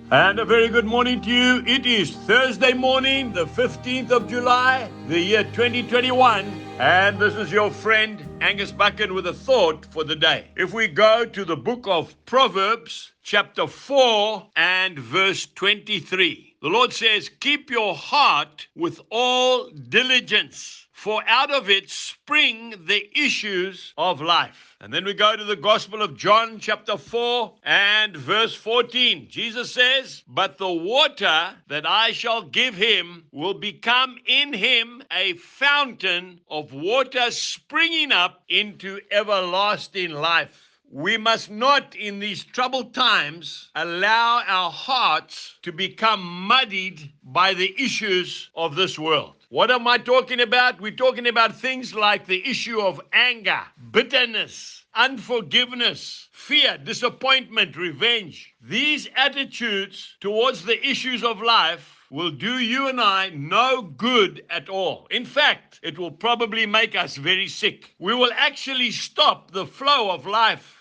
And a very good morning to you. It is Thursday morning, the 15th of July, the year 2021. And this is your friend Angus Buchan with a thought for the day. If we go to the book of Proverbs, chapter 4 and verse 23, the Lord says, "Keep your heart with all diligence, for out of it spring the issues of life." And then we go to the Gospel of John, chapter 4 and verse 14. Jesus says, "But the water that I shall give him will become in him a fountain of water springing up into everlasting life." We must not, in these troubled times, allow our hearts to become muddied by the issues of this world. What am I talking about? We're talking about things like the issue of anger, bitterness, unforgiveness, fear, disappointment, revenge. These attitudes towards the issues of life will do you and I no good at all. In fact, it will probably make us very sick. We will actually stop the flow of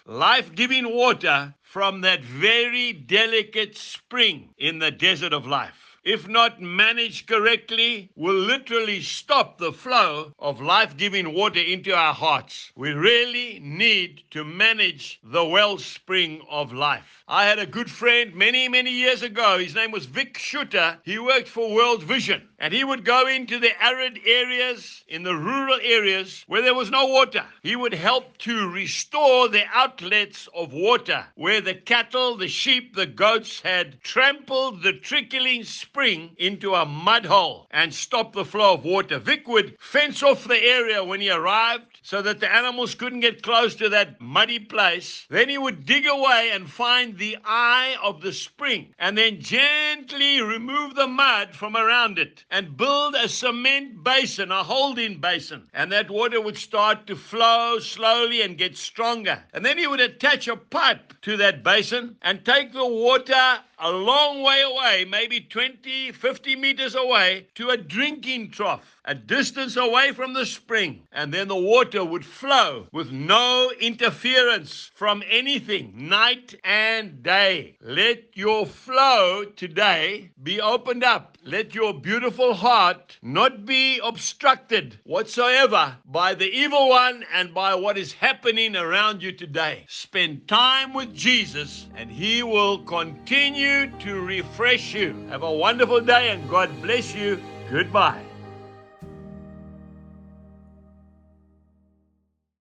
life-giving water from that very delicate spring in the desert of life. If not managed correctly, will literally stop the flow of life-giving water into our hearts. We really need to manage the wellspring of life. I had a good friend many, many years ago. His name was Vic Schutter. He worked for World Vision. And he would go into the arid areas, in the rural areas where there was no water. He would help to restore the outlets of water where the cattle, the sheep, the goats had trampled the trickling spring into a mud hole and stop the flow of water. Vic would fence off the area when he arrived so that the animals couldn't get close to that muddy place. Then he would dig away and find the eye of the spring and then gently remove the mud from around it and build a cement basin, a holding basin. And that water would start to flow slowly and get stronger. And then he would attach a pipe to that basin and take the water a long way away, maybe 20, 50 meters away, to a drinking trough, a distance away from the spring. And then the water would flow with no interference from anything, night and day. Let your flow today be opened up. Let your beautiful heart not be obstructed whatsoever by the evil one and by what is happening around you today. Spend time with Jesus and he will continue to refresh you. Have a wonderful day and God bless you. Goodbye.